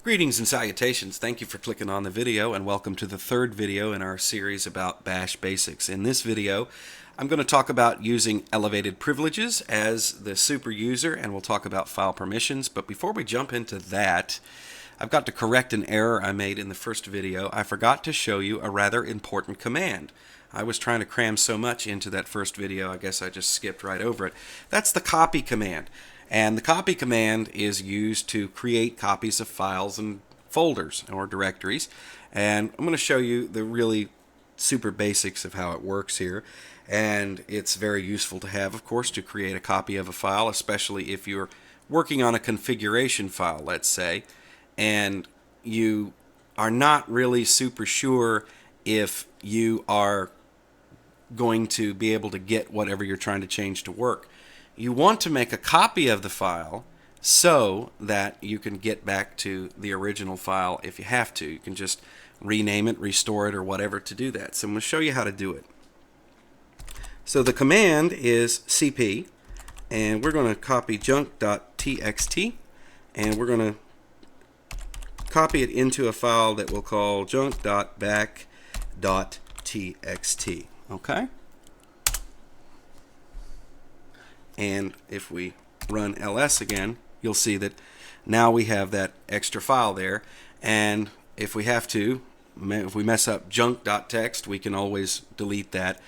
Greetings and salutations. Thank you for clicking on the video and welcome to the third video in our series about Bash Basics. In this video, I'm going to talk about using elevated privileges as the super user, and we'll talk about file permissions. But before we jump into that, I've got to correct an error I made in the first video. I forgot to show you a rather important command. I was trying to cram so much into that first video, I guess I just skipped right over it. That's the copy command. And the copy command is used to create copies of files and folders or directories. And I'm going to show you the really super basics of how it works here. And it's very useful to have, of course, to create a copy of a file, especially if you're working on a configuration file, let's say, and you are not really super sure if you are going to be able to get whatever you're trying to change to work. You want to make a copy of the file so that you can get back to the original file if you have to. You can just rename it, restore it, or whatever to do that. So I'm going to show you how to do it. So the command is cp, and we're going to copy junk.txt, and we're going to copy it into a file that we'll call junk.back.txt. Okay? And if we run ls again, you'll see that now we have that extra file there. And if we have to, if we mess up junk.txt, we can always delete that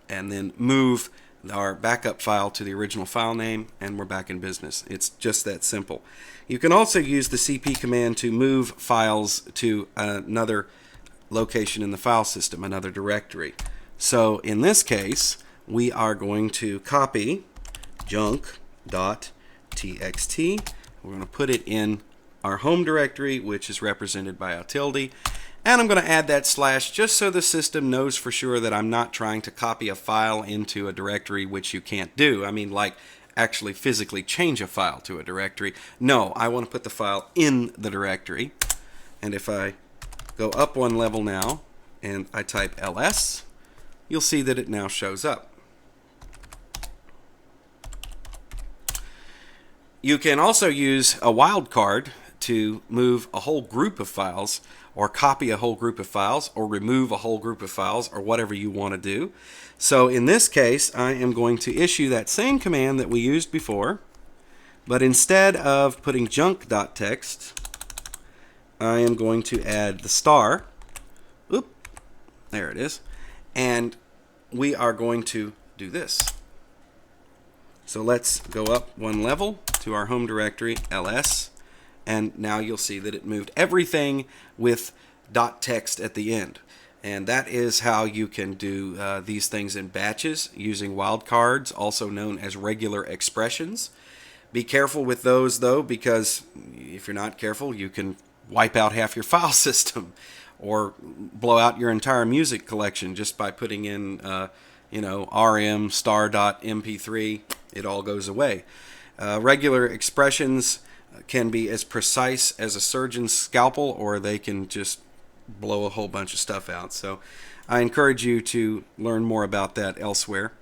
and then move our backup file to the original file name, and we're back in business. It's just that simple. You can also use the cp command to move files to another location in the file system, another directory. So in this case, we are going to copy junk.txt. We're going to put it in our home directory, which is represented by a tilde, and I'm going to add that slash just so the system knows for sure that I'm not trying to copy a file into a directory, which you can't do. I mean, like actually physically change a file to a directory. No, I want to put the file in the directory. And if I go up one level now and I type ls, you'll see that it now shows up. You can also use a wildcard to move a whole group of files, or copy a whole group of files, or remove a whole group of files, or whatever you want to do. So in this case, I am going to issue that same command that we used before, but instead of putting junk.txt, I am going to add the star. Oop, there it is. And we are going to do this. So let's go up one level to our home directory, ls, and now you'll see that it moved everything with .text at the end. And that is how you can do these things in batches using wildcards, also known as regular expressions. Be careful with those, though, because if you're not careful, you can wipe out half your file system or blow out your entire music collection just by putting in rm star.mp3. It all goes away. Regular expressions can be as precise as a surgeon's scalpel, or they can just blow a whole bunch of stuff out. So I encourage you to learn more about that elsewhere.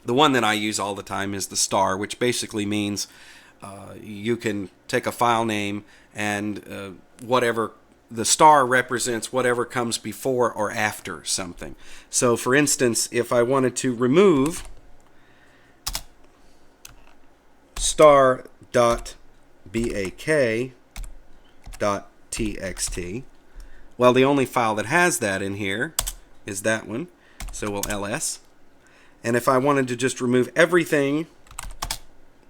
The one that I use all the time is the star, which basically means you can take a file name and whatever the star represents whatever comes before or after something. So for instance, if I wanted to remove star.bak.txt, well, the only file that has that in here is that one, so we'll ls. And if I wanted to just remove everything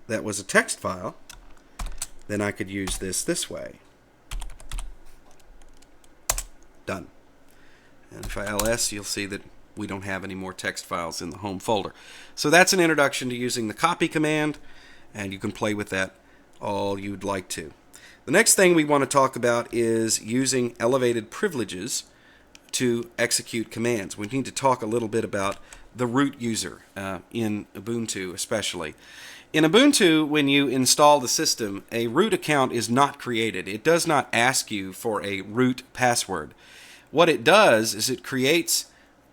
that was a text file, then I could use this way. Done. And if I ls, you'll see that we don't have any more text files in the home folder. So that's an introduction to using the copy command, and you can play with that all you'd like to. The next thing we want to talk about is using elevated privileges to execute commands. We need to talk a little bit about the root user in Ubuntu especially. In Ubuntu, when you install the system, a root account is not created. It does not ask you for a root password. What it does is it creates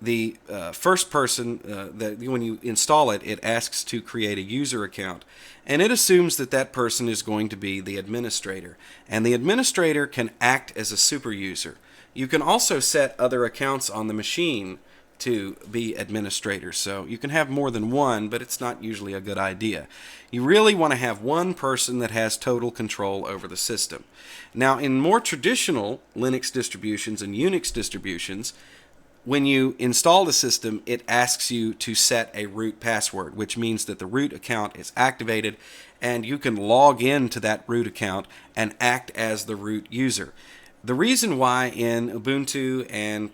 the first person that when you install it, it asks to create a user account, and it assumes that that person is going to be the administrator, and the administrator can act as a super user. You can also set other accounts on the machine to be administrators, so you can have more than one, but it's not usually a good idea. You really want to have one person that has total control over the system. Now, in more traditional Linux distributions and Unix distributions, when you install the system, it asks you to set a root password, which means that the root account is activated and you can log into that root account and act as the root user. The reason why in Ubuntu and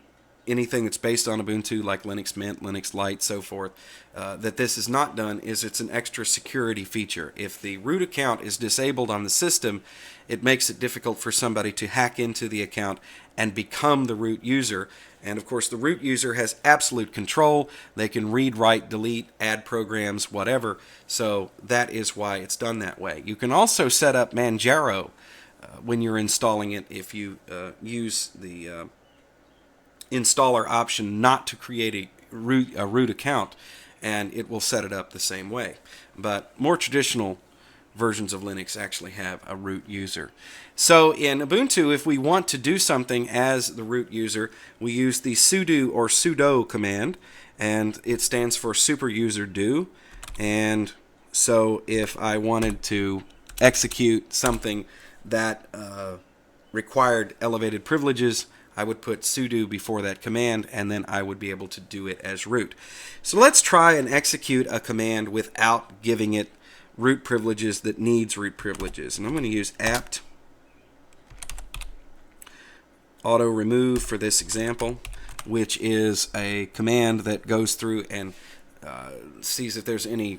anything that's based on Ubuntu like Linux Mint, Linux Lite, so forth, that this is not done is it's an extra security feature. If the root account is disabled on the system, it makes it difficult for somebody to hack into the account and become the root user. And of course, the root user has absolute control. They can read, write, delete, add programs, whatever. So that is why it's done that way. You can also set up Manjaro when you're installing it if you use the installer option not to create a root account, and it will set it up the same way. But more traditional versions of Linux actually have a root user. So in Ubuntu, if we want to do something as the root user, we use the sudo command, and it stands for super user do. And so if I wanted to execute something that required elevated privileges, I would put sudo before that command, and then I would be able to do it as root. So let's try and execute a command without giving it root privileges that needs root privileges. And I'm going to use apt auto remove for this example, which is a command that goes through and sees if there's any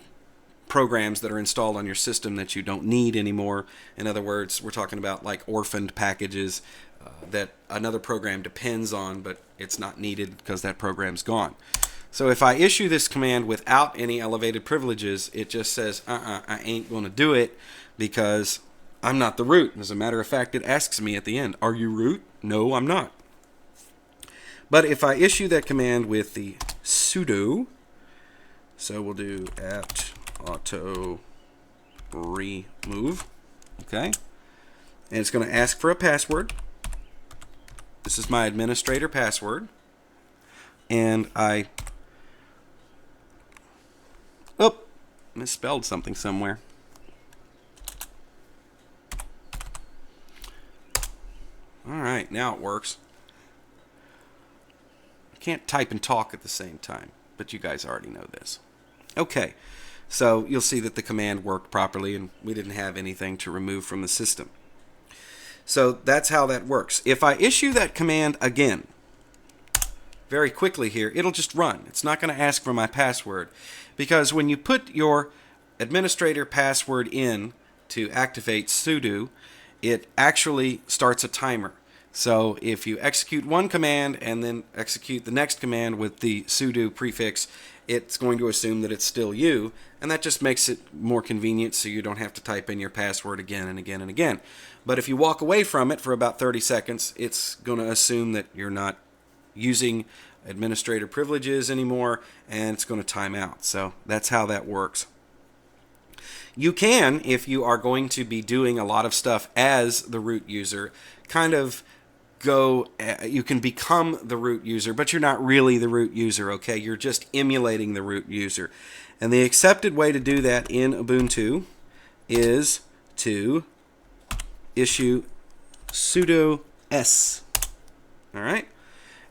programs that are installed on your system that you don't need anymore. In other words, we're talking about like orphaned packages that another program depends on, but it's not needed because that program's gone. So if I issue this command without any elevated privileges, it just says, I ain't going to do it because I'm not the root. As a matter of fact, it asks me at the end, are you root? No, I'm not. But if I issue that command with the sudo, so we'll do apt auto remove, okay? And it's going to ask for a password. This is my administrator password. And I misspelled something somewhere. Alright, now it works. I can't type and talk at the same time, but you guys already know this. Okay, so you'll see that the command worked properly and we didn't have anything to remove from the system. So that's how that works. If I issue that command again, very quickly here, it'll just run. It's not going to ask for my password, because when you put your administrator password in to activate sudo, it actually starts a timer. So if you execute one command and then execute the next command with the sudo prefix, it's going to assume that it's still you, and that just makes it more convenient so you don't have to type in your password again and again and again. But if you walk away from it for about 30 seconds, it's going to assume that you're not using administrator privileges anymore, and it's going to time out. So that's how that works. You can, if you are going to be doing a lot of stuff as the root user, kind of you can become the root user, but you're not really the root user, okay? You're just emulating the root user. And the accepted way to do that in Ubuntu is to issue sudo s. All right?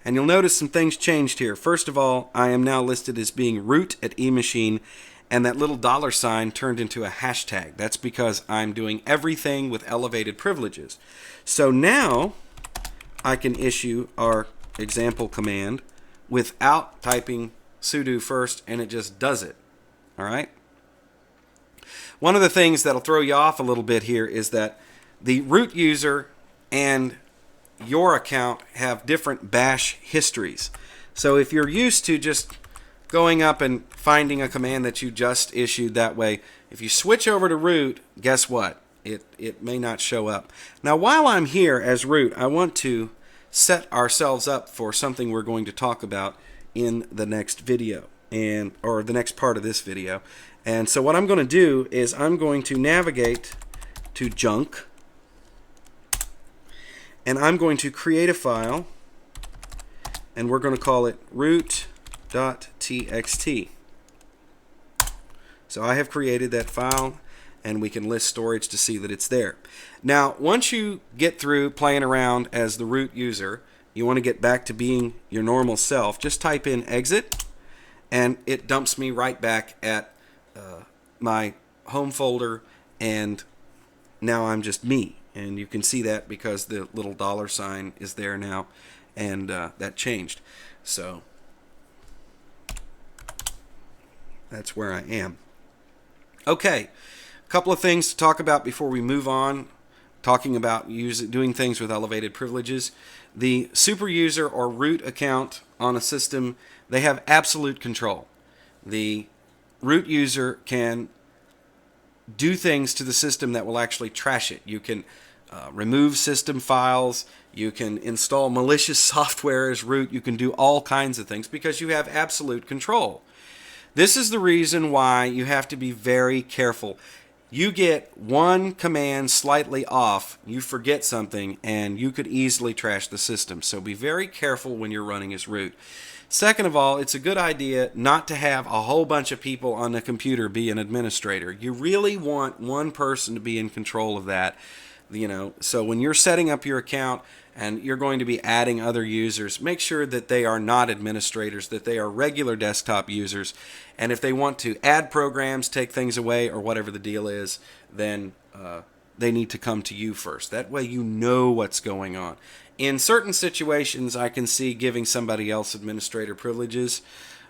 And you'll notice some things changed here. First of all, I am now listed as being root at eMachine, and that little $ turned into a hashtag. That's because I'm doing everything with elevated privileges. So now I can issue our example command without typing sudo first, and it just does it. All right? One of the things that'll throw you off a little bit here is that the root user and your account have different bash histories. So if you're used to just going up and finding a command that you just issued that way, if you switch over to root, guess what? It may not show up. Now, while I'm here as root, I want to set ourselves up for something we're going to talk about in the next video, or the next part of this video. And so what I'm going to do is I'm going to navigate to junk, and I'm going to create a file, and we're going to call it root.txt. So I have created that file, and we can list storage to see that it's there. Now, once you get through playing around as the root user, you want to get back to being your normal self, just type in exit, and it dumps me right back at my home folder, and now I'm just me. And you can see that because the little $sign is there now, and that changed. So that's where I am. Okay, a couple of things to talk about before we move on, talking about doing things with elevated privileges. The super user or root account on a system, they have absolute control. The root user can do things to the system that will actually trash it. You can remove system files, you can install malicious software as root, you can do all kinds of things because you have absolute control. This is the reason why you have to be very careful. You get one command slightly off, you forget something, and you could easily trash the system. So be very careful when you're running as root. Second of all, it's a good idea not to have a whole bunch of people on the computer be an administrator. You really want one person to be in control of that. So when you're setting up your account and you're going to be adding other users, make sure that they are not administrators, that they are regular desktop users. And if they want to add programs, take things away, or whatever the deal is, then they need to come to you first. That way you know what's going on. In certain situations, I can see giving somebody else administrator privileges.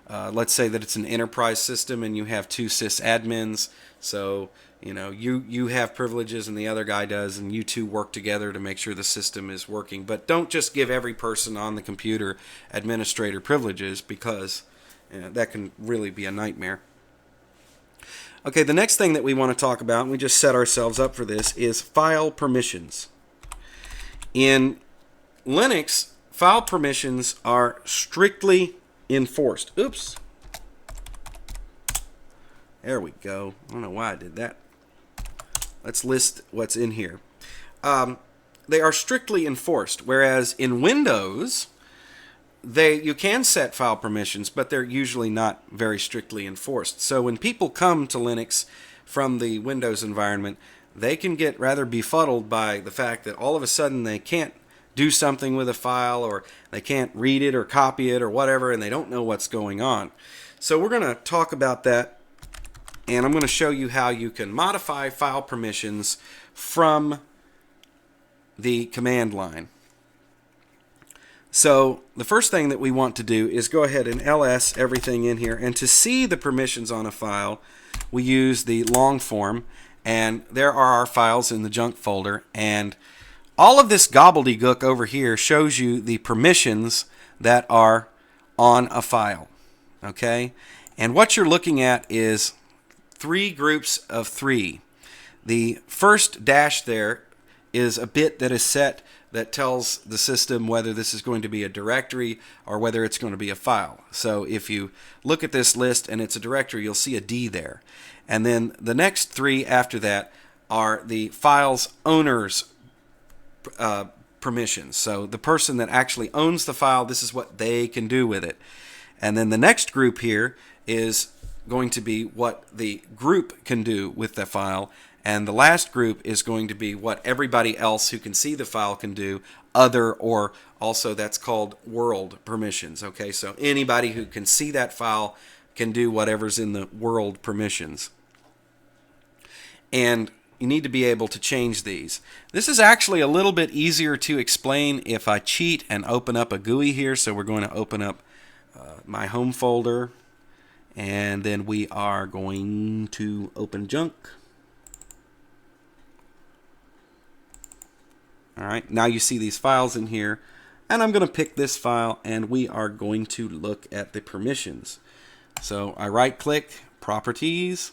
Let's say that it's an enterprise system and you have two sysadmins. So you have privileges and the other guy does, and you two work together to make sure the system is working. But don't just give every person on the computer administrator privileges, because that can really be a nightmare. Okay, the next thing that we want to talk about, and we just set ourselves up for this, is file permissions. In Linux, file permissions are strictly enforced. Oops. There we go. I don't know why I did that. Let's list what's in here. They are strictly enforced, whereas in Windows, you can set file permissions, but they're usually not very strictly enforced. So when people come to Linux from the Windows environment, they can get rather befuddled by the fact that all of a sudden they can't do something with a file, or they can't read it or copy it or whatever, and they don't know what's going on. So we're going to talk about that, and I'm going to show you how you can modify file permissions from the command line. So the first thing that we want to do is go ahead and ls everything in here, and to see the permissions on a file, we use the long form, and there are our files in the junk folder, and all of this gobbledygook over here shows you the permissions that are on a file. Okay? And what you're looking at is 3 groups of 3. The first dash there is a bit that is set that tells the system whether this is going to be a directory or whether it's going to be a file. So if you look at this list and it's a directory, you'll see a D there. And then the next 3 after that are the file's owner's permissions. So the person that actually owns the file, this is what they can do with it. And then the next group here is going to be what the group can do with the file. And the last group is going to be what everybody else who can see the file can do, other, or also that's called world permissions. Okay, so anybody who can see that file can do whatever's in the world permissions. And you need to be able to change these. This is actually a little bit easier to explain if I cheat and open up a GUI here. So we're going to open up my home folder, and then we are going to open junk. Alright, now you see these files in here, and I'm going to pick this file, and we are going to look at the permissions. So I right click, Properties,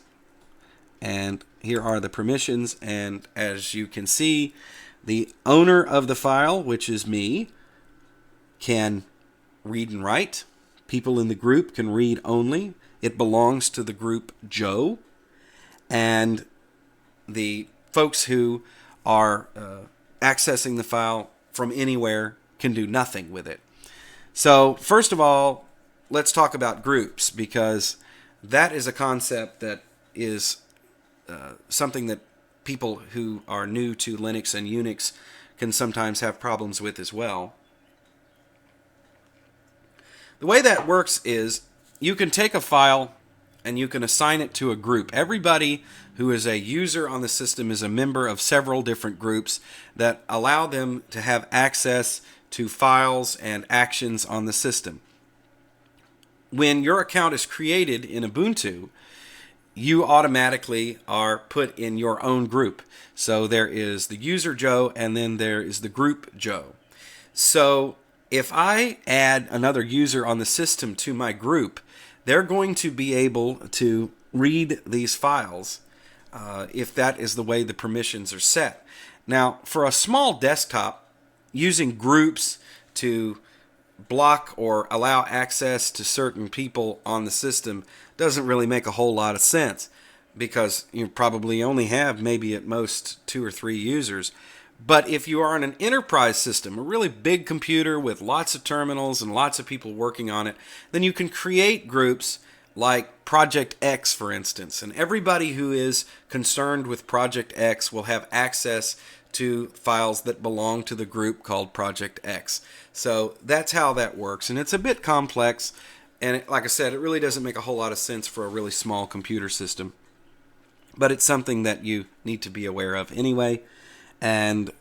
and here are the permissions, and as you can see, the owner of the file, which is me, can read and write, people in the group can read only. It belongs to the group Joe. And the folks who are accessing the file from anywhere can do nothing with it. So first of all, let's talk about groups, because that is a concept that is something that people who are new to Linux and Unix can sometimes have problems with as well. The way that works is you can take a file and you can assign it to a group. Everybody who is a user on the system is a member of several different groups that allow them to have access to files and actions on the system. When your account is created in Ubuntu, you automatically are put in your own group. So there is the user Joe, and then there is the group Joe. So if I add another user on the system to my group, they're going to be able to read these files if that is the way the permissions are set. Now, for a small desktop, using groups to block or allow access to certain people on the system doesn't really make a whole lot of sense, because you probably only have maybe at most 2 or 3 users. But if you are on an enterprise system, a really big computer with lots of terminals and lots of people working on it, then you can create groups like Project X, for instance. And everybody who is concerned with Project X will have access to files that belong to the group called Project X. So that's how that works. And it's a bit complex. And like I said, it really doesn't make a whole lot of sense for a really small computer system. But it's something that you need to be aware of anyway. And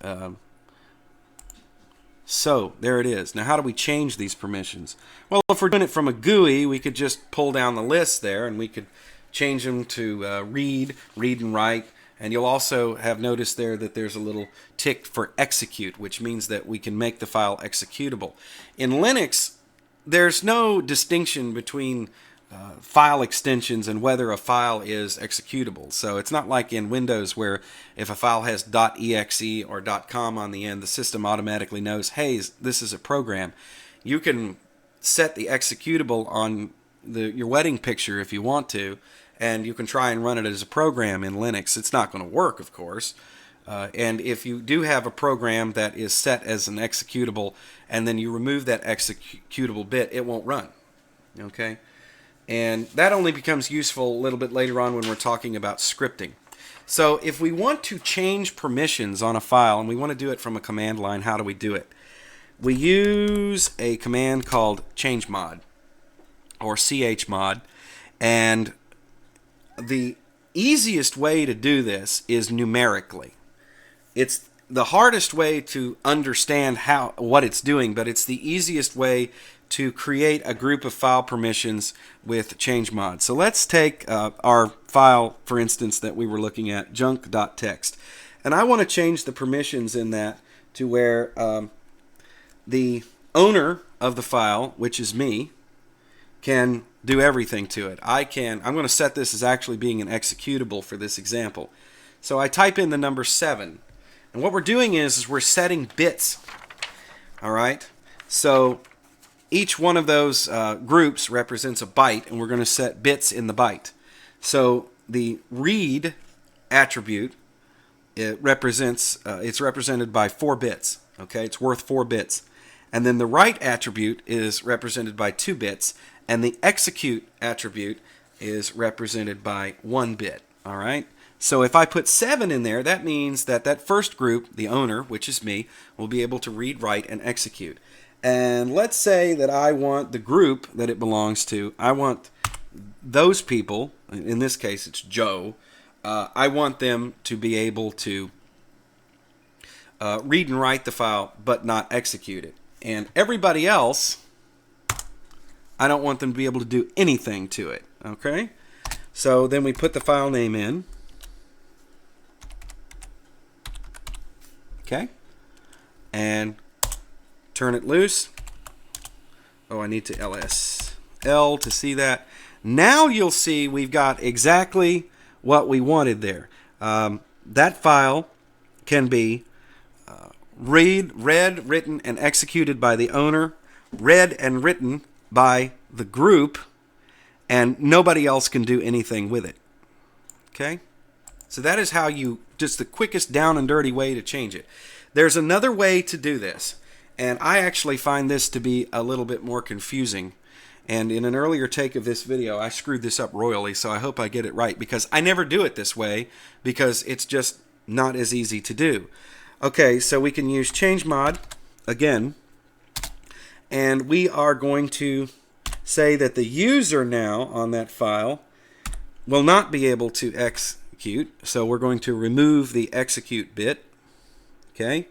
so there it is. Now, how do we change these permissions? Well, if we're doing it from a GUI, we could just pull down the list there, and we could change them to read and write. And you'll also have noticed there that there's a little tick for execute, which means that we can make the file executable. In Linux, there's no distinction between file extensions and whether a file is executable. So it's not like in Windows where if a file has .exe or .com on the end, the system automatically knows, hey, this is a program. You can set the executable on your wedding picture if you want to, and you can try and run it as a program in Linux. It's not going to work, of course. And if you do have a program that is set as an executable and then you remove that executable bit, it won't run. Okay? And that only becomes useful a little bit later on when we're talking about scripting. So if we want to change permissions on a file and we want to do it from a command line, how do we do it? We use a command called Chmod or chmod, and the easiest way to do this is numerically. It's the hardest way to understand what it's doing, but it's the easiest way to create a group of file permissions with Chmod. So let's take our file, for instance, that we were looking at, junk.txt. And I want to change the permissions in that to where the owner of the file, which is me, can do everything to it. I'm going to set this as actually being an executable for this example. So I type in the number 7. And what we're doing is we're setting bits. All right? So each one of those groups represents a byte, and we're going to set bits in the byte. So the read attribute, it's represented by 4 bits. Okay, it's worth 4 bits. And then the write attribute is represented by 2 bits, and the execute attribute is represented by 1 bit. All right. So if I put 7 in there, that means that that first group, the owner, which is me, will be able to read, write, and execute. And let's say that I want the group that it belongs to, I want those people, in this case it's Joe, I want them to be able to read and write the file but not execute it. And everybody else, I don't want them to be able to do anything to it. Okay? So then we put the file name in. Okay? And turn it loose. Oh, I need to LSL to see that. Now you'll see we've got exactly what we wanted there. That file can be read, written, and executed by the owner, read and written by the group, and nobody else can do anything with it. Okay? So that is how you, just the quickest down and dirty way to change it. There's another way to do this, and I actually find this to be a little bit more confusing. And in an earlier take of this video, I screwed this up royally, so I hope I get it right, because I never do it this way, because it's just not as easy to do. Okay, so we can use Chmod again, and we are going to say that the user now on that file will not be able to execute, so we're going to remove the execute bit. Okay,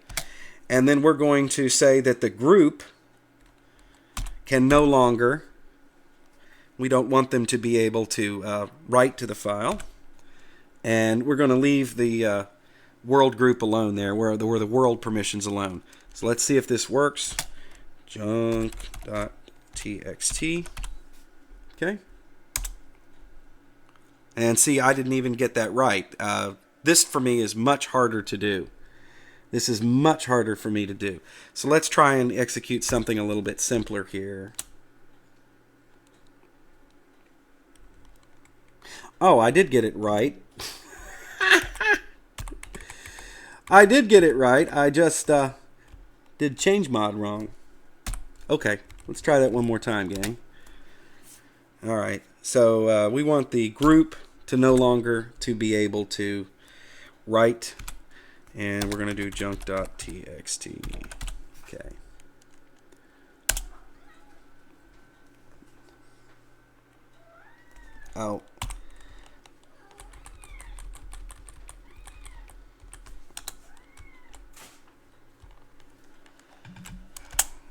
and then we're going to say that the group can no longer, we don't want them to be able to write to the file, and we're going to leave the world group alone there, where the world permissions alone. So let's see if this works. Junk.txt. Okay. And see, I didn't even get that right. This for me is much harder to do. This is much harder for me to do. So let's try and execute something a little bit simpler here. Oh, I did get it right. I did get it right. I just did Chmod wrong. Okay, let's try that one more time, gang. All right, so we want the group to no longer to be able to write, and we're going to do junk.txt. Okay. Oh.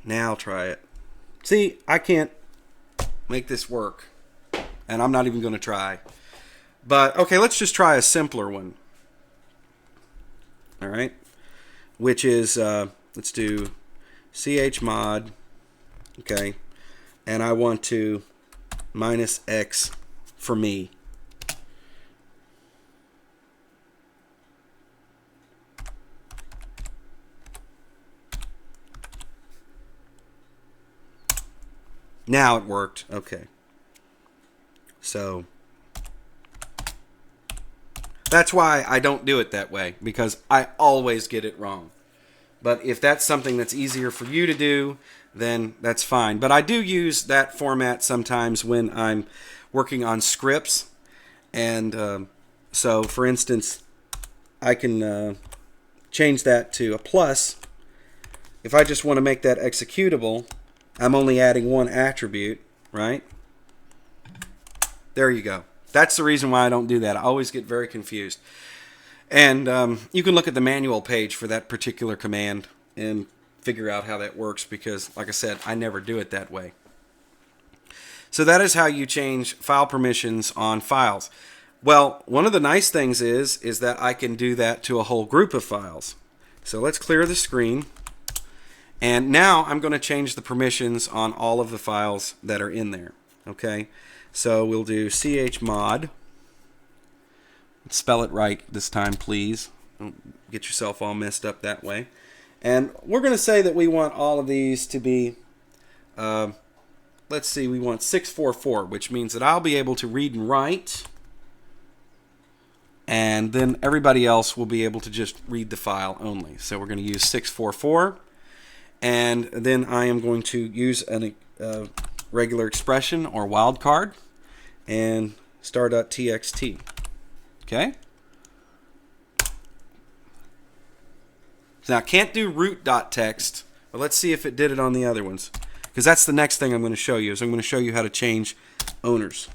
Now I'll try it. See, I can't make this work, and I'm not even going to try. But, okay, let's just try a simpler one. All right, which is, let's do chmod, okay, and I want to -x for me. Now it worked. Okay. So that's why I don't do it that way, because I always get it wrong. But if that's something that's easier for you to do, then that's fine. But I do use that format sometimes when I'm working on scripts. And so, for instance, I can change that to a plus. If I just want to make that executable, I'm only adding one attribute, right? There you go. That's the reason why I don't do that. I always get very confused. And you can look at the manual page for that particular command and figure out how that works, because, like I said, I never do it that way. So that is how you change file permissions on files. Well, one of the nice things is that I can do that to a whole group of files. So let's clear the screen. And now I'm going to change the permissions on all of the files that are in there. Okay, so we'll do chmod. Let's spell it right this time, please. Don't get yourself all messed up that way. And we're going to say that we want all of these to be, let's see, we want 644, which means that I'll be able to read and write. And then everybody else will be able to just read the file only. So we're going to use 644. And then I am going to use a regular expression or wildcard and star.txt. Okay? Now, I can't do root.txt, but let's see if it did it on the other ones. Because that's the next thing I'm going to show you, is I'm going to show you how to change owners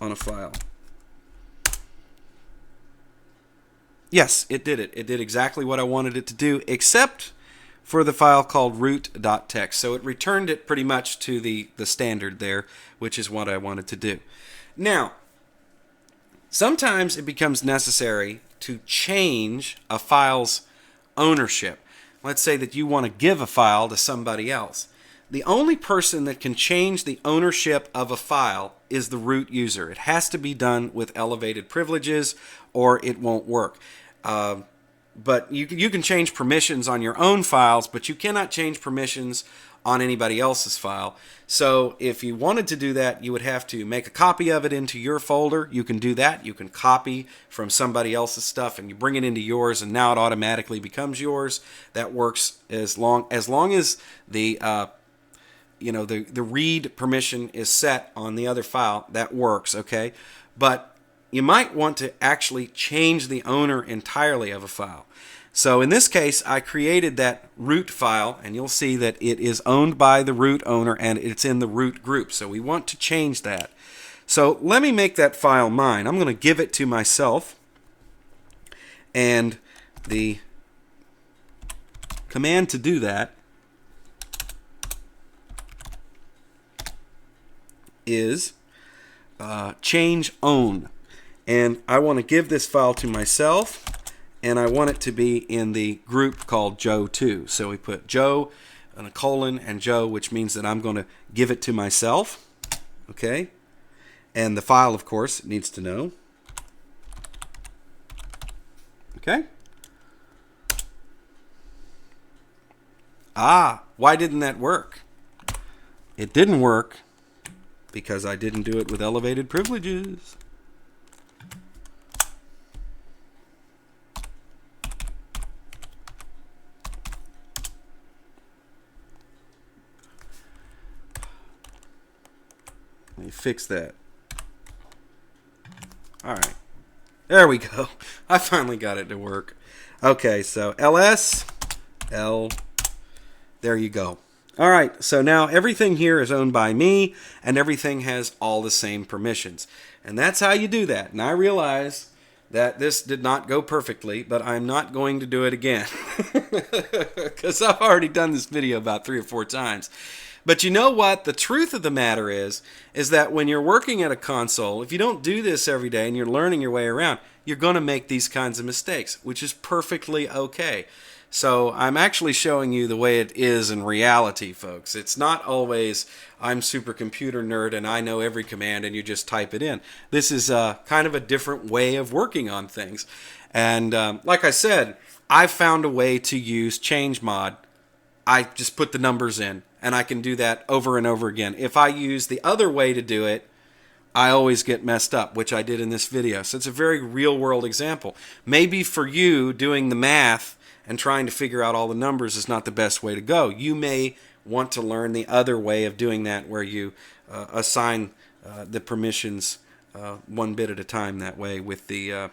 on a file. Yes, it did it. It did exactly what I wanted it to do, except for the file called root.txt. So it returned it pretty much to the standard there, which is what I wanted to do. Now, sometimes it becomes necessary to change a file's ownership. Let's say that you want to give a file to somebody else. The only person that can change the ownership of a file is the root user. It has to be done with elevated privileges or it won't work. But you can change permissions on your own files, but you cannot change permissions on anybody else's file. So if you wanted to do that, you would have to make a copy of it into your folder. You can do that. You can copy from somebody else's stuff and you bring it into yours, and now it automatically becomes yours. That works as long as the the read permission is set on the other file. That works, okay? But you might want to actually change the owner entirely of a file. So in this case, I created that root file, and you'll see that it is owned by the root owner and it's in the root group. So we want to change that. So let me make that file mine. I'm going to give it to myself, and the command to do that is change own. And I want to give this file to myself, and I want it to be in the group called Joe2. So we put Joe and a colon and Joe, which means that I'm going to give it to myself. Okay? And the file, of course, needs to know. Okay? Why didn't that work? It didn't work because I didn't do it with elevated privileges. Let me fix that. All right. There we go. I finally got it to work. Okay, so ls, l, there you go. All right, so now everything here is owned by me, and everything has all the same permissions. And that's how you do that. And I realize that this did not go perfectly, but I'm not going to do it again. Because I've already done this video about 3 or 4 times. But you know what? The truth of the matter is that when you're working at a console, if you don't do this every day and you're learning your way around, you're going to make these kinds of mistakes, which is perfectly okay. So I'm actually showing you the way it is in reality, folks. It's not always I'm super computer nerd and I know every command and you just type it in. This is kind of a different way of working on things. And like I said, I found a way to use Chmod. I just put the numbers in, and I can do that over and over again. If I use the other way to do it, I always get messed up, which I did in this video. So it's a very real-world example. Maybe for you, doing the math and trying to figure out all the numbers is not the best way to go. You may want to learn the other way of doing that, where you assign the permissions one bit at a time that way with the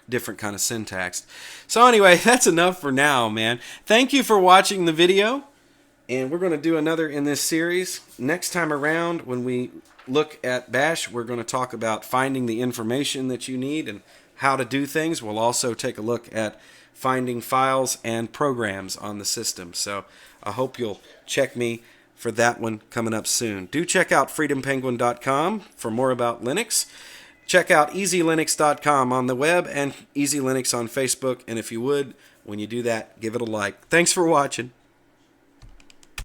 different kind of syntax. So anyway, that's enough for now, man. Thank you for watching the video, and we're going to do another in this series. Next time around, when we look at Bash, we're going to talk about finding the information that you need and how to do things. We'll also take a look at finding files and programs on the system. So I hope you'll check me for that one coming up soon. Do check out freedompenguin.com for more about Linux. Check out easylinux.com on the web and Easy Linux on Facebook. And if you would, when you do that, give it a like. Thanks for watching.